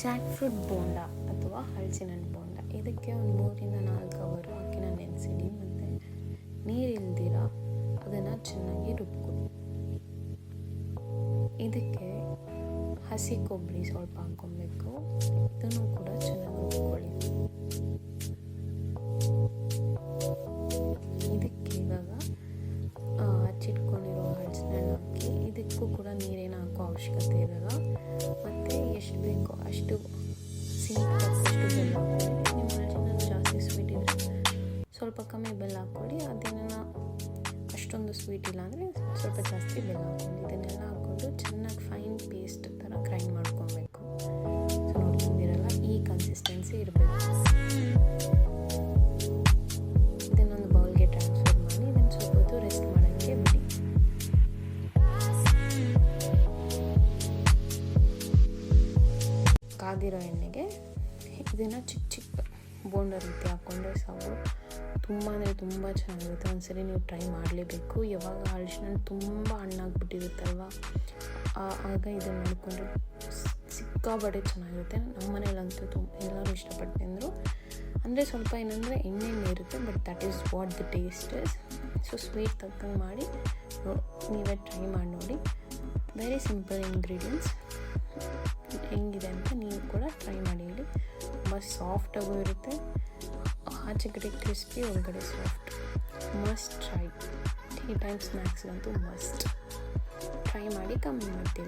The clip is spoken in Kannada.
ಜಾಕ್ ಫ್ರೂಟ್ ಬೋಂಡ ಅಥವಾ ಹಲಸಿನ ಹಣ್ಣು ಬೋಂಡ, ಇದಕ್ಕೆ ಒಂದು 3-4 ಅವರು ಅಕ್ಕಿನ ನೆನೆಸಿಡಿ ಮತ್ತು ನೀರು ಇಲ್ದಿರ ಅದನ್ನು ಚೆನ್ನಾಗಿ ರುಬ್ಕೊಳ್ಳಿ. ಇದಕ್ಕೆ ಹಸಿ ಕೊಬ್ಬರಿ ಸ್ವಲ್ಪ ಹಾಕ್ಕೊಬೇಕು, ಇದನ್ನು ಕೂಡ ಚೆನ್ನಾಗಿ ರುಬ್ಕೊಳ್ಳಿ. ಇದಕ್ಕೆ ಇವಾಗ ಹಚ್ಚಿಟ್ಕೊಂಡಿರೋ ಹಲಸಿನ ಹಣ್ಣು ಹಾಕಿ, ಇದಕ್ಕೂ ಕೂಡ ನೀರೇನು ಹಾಕೋ ಅವಶ್ಯಕತೆ ಇರಲ್ಲ. ಮತ್ತು ಎಷ್ಟು ಬೇಕೋ ಅಷ್ಟು ಸಿಹಿ ತಕ್ಕಷ್ಟು ಬೆಲ್ಲ ಹಾಕ್ಕೊಳ್ಳಿ. ನಿಮ್ಮ ಹಲಸಿನ ಜಾಸ್ತಿ ಸ್ವೀಟ್ ಇದ್ದರೆ ಸ್ವಲ್ಪ ಕಮ್ಮಿ ಬೆಲ್ಲ ಹಾಕ್ಕೊಳ್ಳಿ. ಅದೇನ ಅಷ್ಟೊಂದು ಸ್ವೀಟ್ ಇಲ್ಲ ಅಂದರೆ ಸ್ವಲ್ಪ ಜಾಸ್ತಿ ಬೆಲ್ಲ ಹಾಕ್ಕೊಳ್ಳಿ. ಇದನ್ನೆಲ್ಲ ಹಾಕ್ಕೊಂಡು ಚೆನ್ನಾಗಿ ಫೈನ್ ಪೇಸ್ಟ್ ಥರ ಗ್ರೈಂಡ್ ಮಾಡ್ಕೊಬೇಕು. ಸೊ ನೋಡ್ಕೊಂಡಿರಲ್ಲ, ಈ ಕನ್ಸಿಸ್ಟೆನ್ಸಿ ಇರಬೇಕು. ಇದನ್ನೊಂದು ಬೌಲ್ಗೆ ಟ್ರಾನ್ಸ್ಫರ್ ಮಾಡಿ ಇದನ್ನು ಸ್ವಲ್ಪ ಹೊತ್ತು ರೆಸ್ಟ್ ಮಾಡೋಕ್ಕೆ ಬಿಡಿ. ಕಾದಿರೋ ಎಣ್ಣೆಗೆ ಇದನ್ನು ಚಿಕ್ಕ ಚಿಕ್ಕ ಬೋಂಡ ರೀತಿ ಹಾಕ್ಕೊಂಡ್ರೆ ಸಾಕು. ತುಂಬ ಅಂದರೆ ತುಂಬ ಚೆನ್ನಾಗಿರುತ್ತೆ. ಒಂದ್ಸರಿ ನೀವು ಟ್ರೈ ಮಾಡಲೇಬೇಕು. ಯಾವಾಗ ಹಲಸಿನ ಹಣ್ಣು ತುಂಬ ಹಣ್ಣಾಗ್ಬಿಟ್ಟಿರುತ್ತಲ್ವ, ಆಗ ಇದನ್ನು ಮಾಡಿಕೊಂಡ್ರೆ ಸಿಕ್ಕಾಪಟ್ಟೆ ಚೆನ್ನಾಗಿರುತ್ತೆ. ನಮ್ಮ ಮನೇಲಂತೂ ಎಲ್ಲರೂ ಇಷ್ಟಪಟ್ಟು ತಿಂದರು. ಅಂದರೆ ಸ್ವಲ್ಪ ಏನಂದರೆ ಎಣ್ಣೆ ಇರುತ್ತೆ, but that is what the taste is. So sweet ತಕ್ಕಂಗೆ ಮಾಡಿ ನೀವೇ ಟ್ರೈ ಮಾಡಿ ನೋಡಿ. Very simple ingredients. ಹೆಂಗಿದೆ ಅಂತ ನೀವು ಕೂಡ ಟ್ರೈ ಮಾಡಿ ಹೇಳಿ. ತುಂಬ ಸಾಫ್ಟಾಗೂ ಇರುತ್ತೆ, ಆಚೆ ಕಡೆ ಕ್ರಿಸ್ಪಿ, ಒಳಗಡೆ soft. Must try. Tea time ಸ್ನ್ಯಾಕ್ಸ್ಗಂತೂ ಮಸ್ಟ್ ಟ್ರೈ ಮಾಡಿ. ಕಮ್ಮಿ ಮಾಡ್ತೀನಿ.